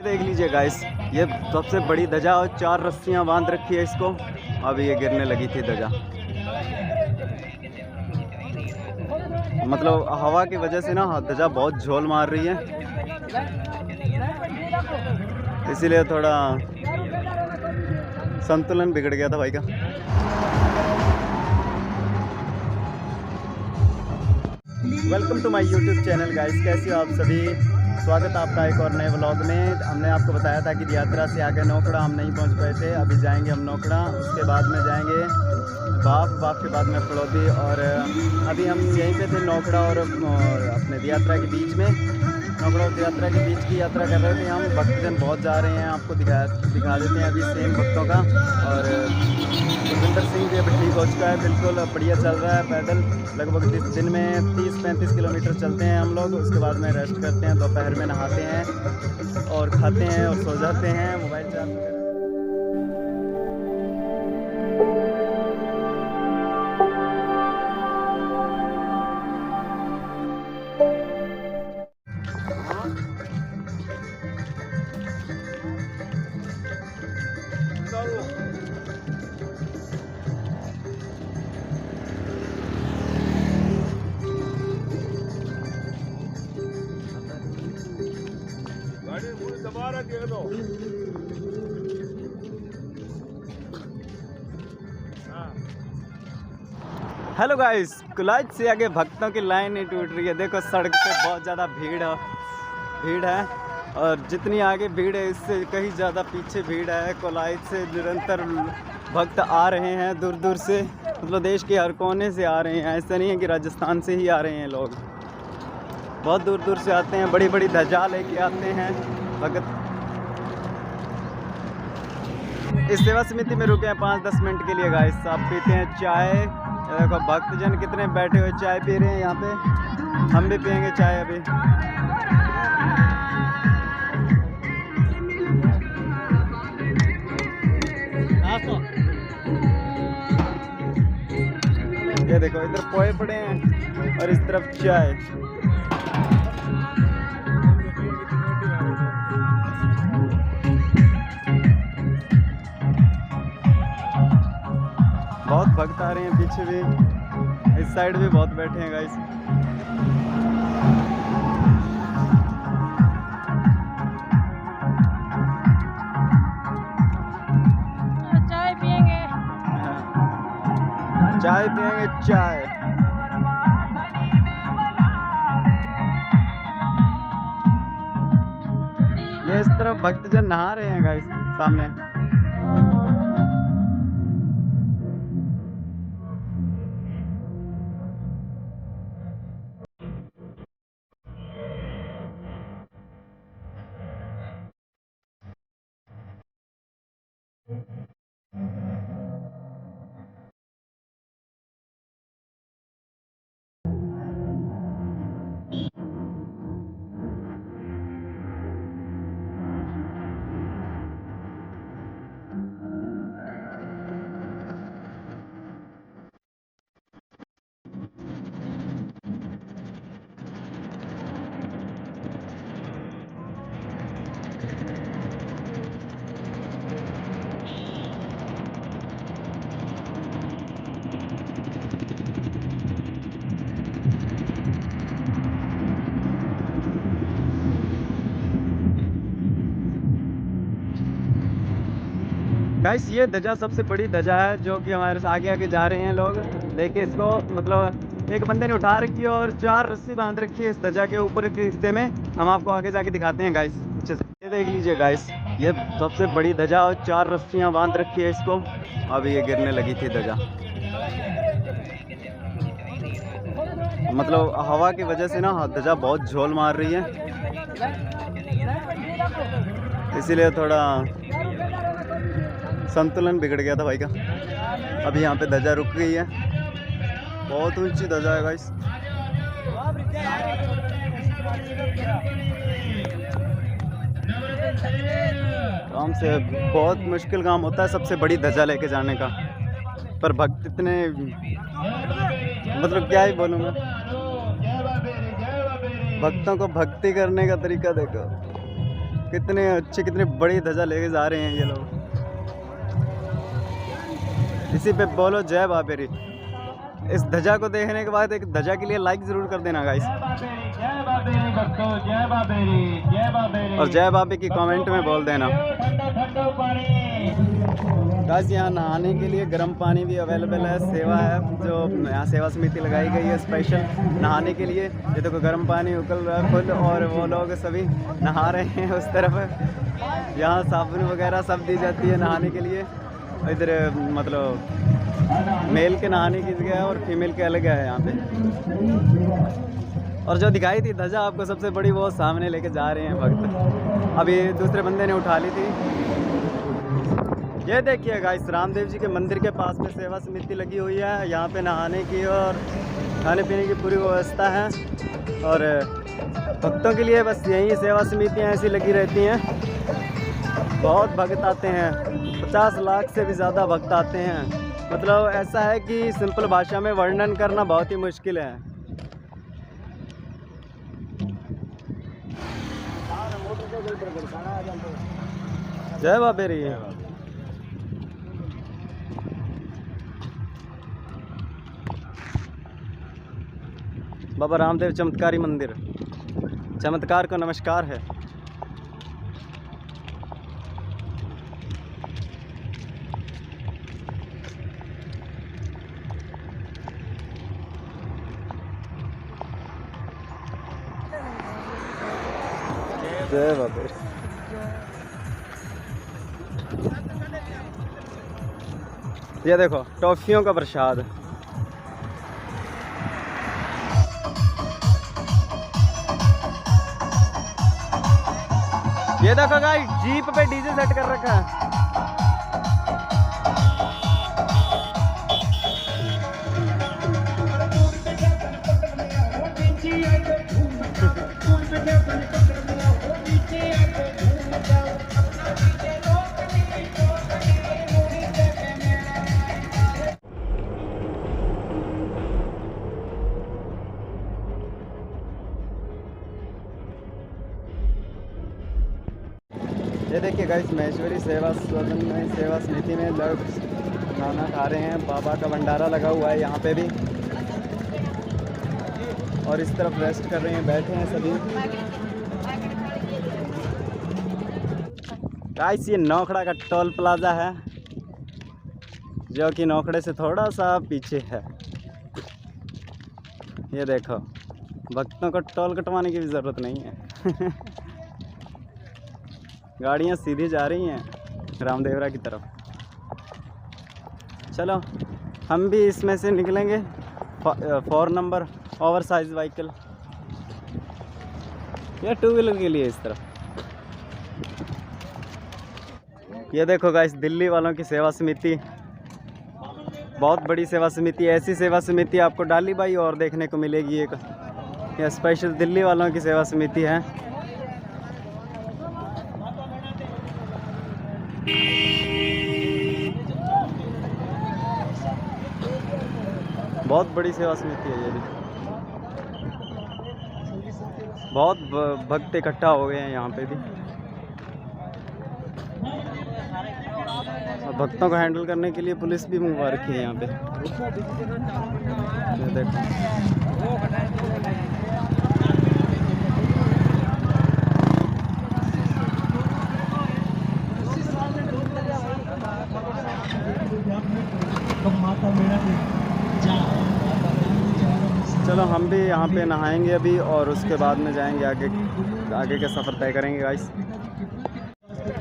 देख लीजिए गाइस, ये सबसे बड़ी ध्वजा और 4 रस्सियां बांध रखी है इसको। अब ये गिरने लगी थी ध्वजा, मतलब हवा की वजह से ना ध्वजा बहुत झोल मार रही है, इसीलिए थोड़ा संतुलन बिगड़ गया था भाई का। Welcome to my YouTube channel guys, कैसे हो आप सभी। स्वागत है आपका एक और नए व्लॉग में। हमने आपको बताया था कि यात्रा से आगे नौखड़ा हम नहीं पहुंच पाए थे, अभी जाएंगे हम नौखड़ा, उसके बाद में जाएंगे बाफ के बाद में फड़ौदी, और अभी हम यहीं पे थे नौखड़ा और अपने यात्रा के बीच में। नौखड़ा और यात्रा के बीच की यात्रा कर रहे थे हम। भक्तजन बहुत जा रहे हैं, आपको दिखा देते हैं अभी सेम भक्तों का। और सुखविंदर सिंह भी अभी ठीक हो चुका है, बिल्कुल बढ़िया चल रहा है पैदल। लगभग दिन में 30-35 किलोमीटर चलते हैं हम लोग, उसके बाद में रेस्ट करते हैं, दोपहर में नहाते हैं और खाते हैं और सो जाते हैं, मोबाइल चार्ज वगैरह। हेलो गाइस, कुलाइच से आगे भक्तों की लाइन नहीं टूट रही है। देखो सड़क पे बहुत ज़्यादा भीड़ है और जितनी आगे भीड़ है इससे कहीं ज़्यादा पीछे भीड़ है। कुलाइच से निरंतर भक्त आ रहे हैं दूर दूर से, मतलब देश के हर कोने से आ रहे हैं। ऐसा नहीं है कि राजस्थान से ही आ रहे हैं लोग, बहुत दूर दूर से आते हैं, बड़ी बड़ी ध्वजा लेके आते हैं भगत। इस सेवा समिति में रुके हैं 5-10 मिनट के लिए गाइस। आप पीते हैं चाय, देखो भक्तजन कितने बैठे हुए चाय पी रहे हैं यहाँ पे। हम भी पियेंगे चाय अभी। ये देखो इधर पोहे पड़े हैं और इस तरफ चाय। बहुत भक्त आ रहे हैं पीछे भी, इस साइड भी बहुत बैठे हैं गाइस। चाय पियेंगे, चाय पियेंगे चाय। ये इस तरफ भक्तजन नहा रहे हैं गाइस सामने। गाइस ये ध्वजा सबसे बड़ी ध्वजा है जो कि हमारे से आगे आगे जा रहे हैं लोग लेके इसको। मतलब एक बंदे ने उठा रखी है और 4 रस्सी बांध रखी है इस ध्वजा के ऊपर के हिस्से में। हम आपको आगे जाके दिखाते हैं गाइस अच्छे से। ये देख लीजिए गाइस, ये सबसे बड़ी ध्वजा और 4 रस्सियां बांध रखी है इसको। अब ये गिरने लगी थी ध्वजा, मतलब हवा की वजह से ना ध्वजा बहुत झोल मार रही है, इसीलिए थोड़ा संतुलन बिगड़ गया था भाई का। अभी यहाँ पे ध्वजा रुक गई है, बहुत ऊंची ध्वजा है गाइस। काम से बहुत मुश्किल काम होता है सबसे बड़ी ध्वजा लेके जाने का, पर भक्त इतने, मतलब क्या ही बोलूँ मैं। भक्तों को भक्ति करने का तरीका देखो। कितने अच्छे, कितनी बड़ी ध्वजा लेके जा रहे हैं ये लोग। इसी पे बोलो जय बाबेरी। इस ध्वजा को देखने के बाद एक ध्वजा के लिए लाइक जरूर कर देना गाइस, और जय बाबे की कमेंट में बोल देना गाइस। यहाँ नहाने के लिए गर्म पानी भी अवेलेबल है, सेवा है जो यहाँ सेवा समिति लगाई गई है स्पेशल नहाने के लिए। ये देखो गर्म पानी उबल रहा है खुद, और वो लोग सभी नहा रहे हैं उस तरफ। यहाँ साबुन वगैरह सब दी जाती है नहाने के लिए। इधर मतलब मेल के नहाने की जगह है और फीमेल के अलग है यहाँ पे। और जो दिखाई थी ध्वजा आपको सबसे बड़ी, वो सामने लेके जा रहे हैं भक्त। अभी दूसरे बंदे ने उठा ली थी। ये देखिए गाइस, रामदेव जी के मंदिर के पास में सेवा समिति लगी हुई है। यहाँ पे नहाने की और खाने पीने की पूरी व्यवस्था है, और भक्तों के लिए बस यही सेवा समितियाँ ऐसी लगी रहती हैं। बहुत भक्त आते हैं, 50 लाख से भी ज़्यादा भक्त आते हैं। मतलब ऐसा है कि सिंपल भाषा में वर्णन करना बहुत ही मुश्किल है। जय बाबेरी। बाबा रामदेव चमत्कारी मंदिर, चमत्कार को नमस्कार है। जय बाबा। ये देखो टॉफियों का प्रसाद। ये देखो गाइस, जीप पे डीजे सेट कर रखा है। ये देखिए गाइस, महेश्वरी सेवा सदन में सेवा समिति में लोग खाना खा रहे हैं। बाबा का भंडारा लगा हुआ है यहाँ पे भी, और इस तरफ रेस्ट कर रहे हैं, बैठे हैं सभी। गाइस ये नौखड़ा का टोल प्लाजा है, जो कि नौखड़े से थोड़ा सा पीछे है। ये देखो, भक्तों को टोल कटवाने की भी ज़रूरत नहीं है। गाड़ियाँ सीधी जा रही हैं रामदेवरा की तरफ। चलो हम भी इसमें से निकलेंगे। 4 नंबर ओवर साइज व्हीकल, या 2 व्हीलर के लिए इस तरफ। ये देखो गाइस, दिल्ली वालों की सेवा समिति, बहुत बड़ी सेवा समिति। ऐसी सेवा समिति आपको डाली भाई और देखने को मिलेगी एक। यह स्पेशल दिल्ली वालों की सेवा समिति है। बहुत बड़ी सेवा समिति है ये भी। बहुत भक्त इकट्ठा हो गए हैं यहाँ पे भी, और भक्तों को हैंडल करने के लिए पुलिस भी मंगवा रखी है यहाँ पे। ये देखो, चलो हम भी यहाँ पे नहाएंगे अभी, और उसके बाद में जाएंगे आगे का सफ़र तय करेंगे गाइस।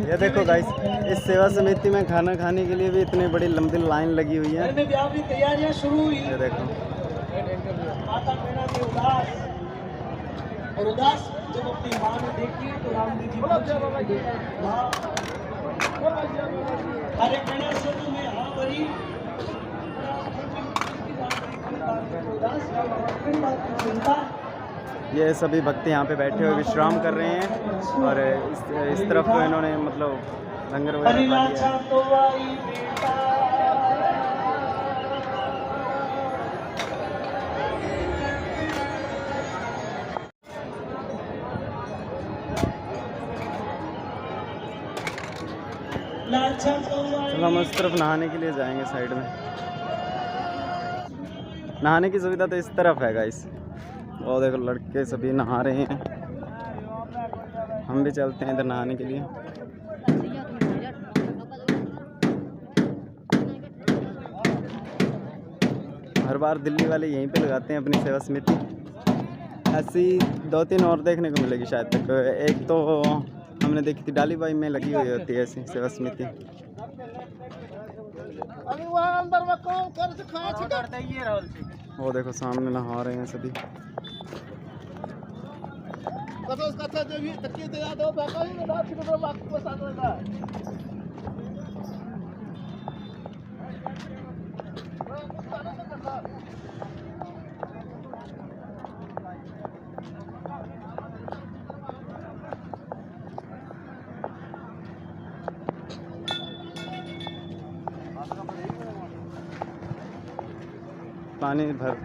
ये देखो गाइस, इस सेवा समिति में खाना खाने के लिए भी इतनी बड़ी लंबी लाइन लगी हुई है। तैयारियां शुरू हुई। ये देखो, और उदास जब अपनी मां ने देखी तो रामदेव जी अरे गणेश सेतु में हां भरी। ये सभी भक्त यहाँ पे बैठे हुए विश्राम कर रहे हैं, और इस तरफ इन्होंने मतलब लंगर वगैरह खा लिया है। चलो हम उस तरफ नहाने के लिए जाएंगे। साइड में नहाने की सुविधा तो इस तरफ है गाइस। और देखो लड़के सभी नहा रहे हैं, हम भी चलते हैं इधर नहाने के लिए। हर बार दिल्ली वाले यहीं पे लगाते हैं अपनी सेवा समिति। ऐसी 2-3 और देखने को मिलेगी शायद तक। एक तो हमने देखी थी डालीबाई में लगी हुई होती है ऐसी सेवा समिति। वो देखो सामने नहा रहे हैं सभी।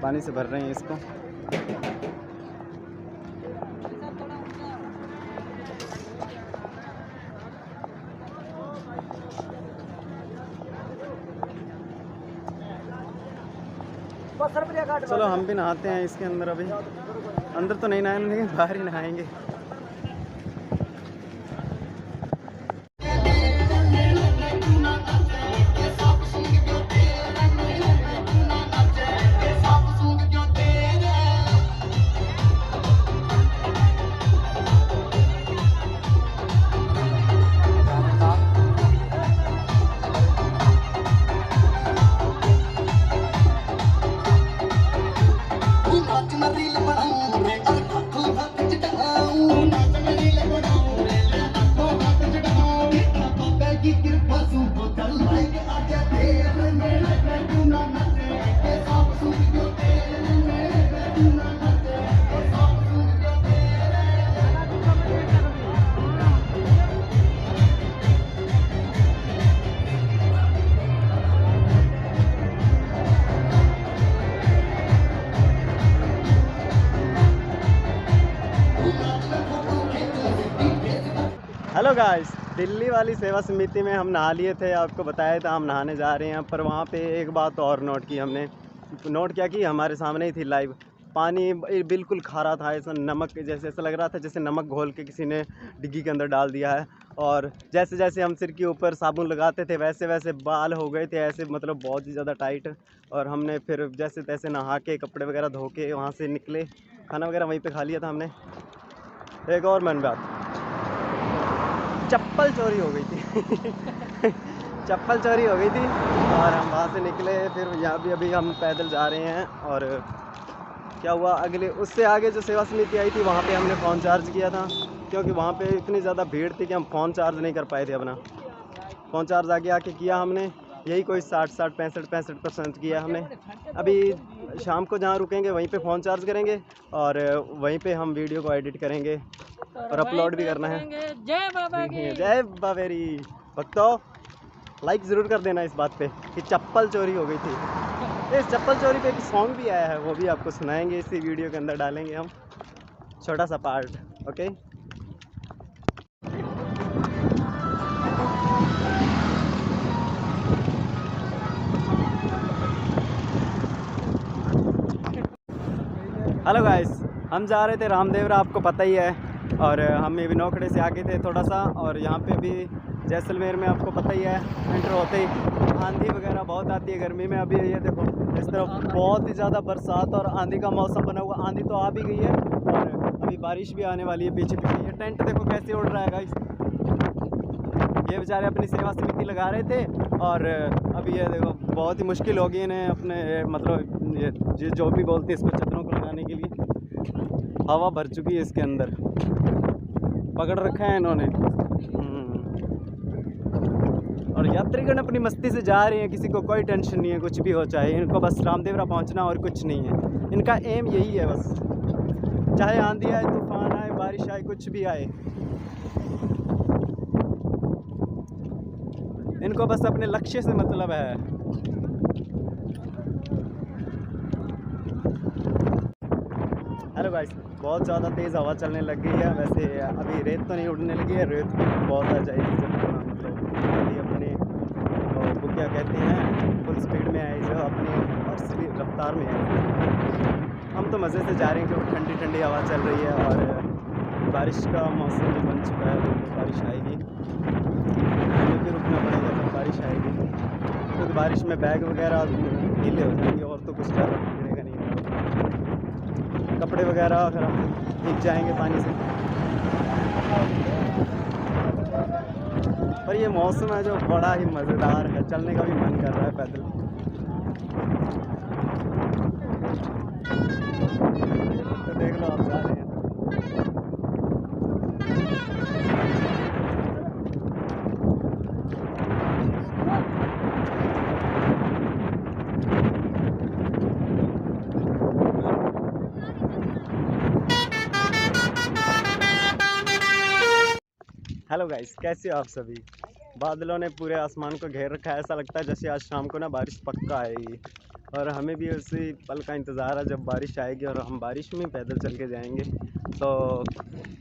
पानी से भर रहे हैं इसको। चलो हम भी नहाते हैं इसके अंदर। अभी अंदर तो नहीं नहाएंगे लेकिन बाहर ही नहाएंगे। हेलो गाइस, दिल्ली वाली सेवा समिति में हम नहा लिए थे। आपको बताया था हम नहाने जा रहे हैं, पर वहाँ पे एक बात और नोट की हमने। नोट क्या की, हमारे सामने ही थी लाइव। पानी बिल्कुल खारा था, ऐसा नमक जैसे ऐसा लग रहा था जैसे नमक घोल के किसी ने डिग्गी के अंदर डाल दिया है। और जैसे जैसे हम सिर के ऊपर साबुन लगाते थे वैसे वैसे बाल हो गए थे ऐसे, मतलब बहुत ही ज़्यादा टाइट। और हमने फिर जैसे तैसे नहा के कपड़े वगैरह धो के वहाँ से निकले। खाना वगैरह वहीं पे खा लिया था हमने। एक और मन बात, चप्पल चोरी हो गई थी चप्पल चोरी हो गई थी और हम वहाँ से निकले। फिर यहाँ भी अभी हम पैदल जा रहे हैं। और क्या हुआ, अगले उससे आगे जो सेवा समिति आई थी वहाँ पे हमने फ़ोन चार्ज किया था, क्योंकि वहाँ पे इतनी ज़्यादा भीड़ थी कि हम फ़ोन चार्ज नहीं कर पाए थे अपना। फ़ोन चार्ज आके किया हमने, यही कोई 60-65% किया हमने। अभी शाम को जहाँ रुकेंगे वहीं पे फ़ोन चार्ज करेंगे और वहीं पे हम वीडियो को एडिट करेंगे और अपलोड भी करना है। जय बाबा की जय बाबेरी भक्तों, लाइक ज़रूर कर देना इस बात पे कि चप्पल चोरी हो गई थी। इस चप्पल चोरी पे एक सॉन्ग भी आया है, वो भी आपको सुनाएंगे, इसी वीडियो के अंदर डालेंगे हम छोटा सा पार्ट। ओके, हेलो गाइस, हम जा रहे थे रामदेवरा, आपको पता ही है। और हम ये नौखड़े से आगे थे थोड़ा सा। और यहाँ पे भी जैसलमेर में आपको पता ही है, एंटर होते ही आंधी वगैरह बहुत आती है गर्मी में। अभी ये देखो इस तरफ बहुत ही ज़्यादा बरसात और आंधी का मौसम बना हुआ। आंधी तो आ भी गई है और अभी बारिश भी आने वाली है पीछे पीछे। ये टेंट देखो कैसे उड़ रहा है गाइस। ये बेचारे अपनी सेवा समिति लगा रहे थे और अभी ये देखो बहुत ही मुश्किल होगी इन्हें अपने, मतलब ये जो भी बोलते हैं इसको, चद्दरों को लगाने के लिए। हवा भर चुकी है इसके अंदर, पकड़ रखा है इन्होंने। और यात्रीगण अपनी मस्ती से जा रहे हैं, किसी को कोई टेंशन नहीं है, कुछ भी हो चाहे। इनको बस रामदेवरा पहुंचना और कुछ नहीं है। इनका एम यही है बस, चाहे आंधी आए, तूफान आए, बारिश आए, कुछ भी आए, इनको बस अपने लक्ष्य से मतलब है। हेलो गाइस, बहुत ज़्यादा तेज़ हवा चलने लग गई है। वैसे अभी रेत तो नहीं उड़ने लगी है, रेत बहुत आ जाएगी जब मतलब अभी अपने अपनी असली रफ्तार में है। हम तो मज़े से जा रहे हैं क्योंकि ठंडी ठंडी हवा चल रही है और बारिश का मौसम भी बन चुका है। तो बारिश आएगी, हमें भी रुकना पड़ेगा जब बारिश आएगी, क्योंकि बारिश में बैग वगैरह गीले हो जाएंगे और तो कुछ ज़्यादा पकड़ेगा नहीं, कपड़े वगैरह फिर भीग जाएंगे पानी से। पर ये मौसम है जो बड़ा ही मज़ेदार है, चलने का भी मन कर रहा है पैदल। तो देख लो आप जा रहे हैं। हेलो गाइस, कैसे हो आप सभी। बादलों ने पूरे आसमान को घेर रखा है, ऐसा लगता है जैसे आज शाम को ना बारिश पक्का आएगी। और हमें भी उसी पल का इंतज़ार है जब बारिश आएगी और हम बारिश में पैदल चल के जाएंगे। तो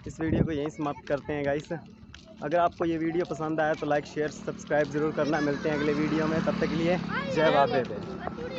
इस वीडियो को यहीं समाप्त करते हैं गाइस। अगर आपको ये वीडियो पसंद आया तो लाइक शेयर सब्सक्राइब ज़रूर करना। मिलते हैं अगले वीडियो में, तब तक के लिए जय बाबे।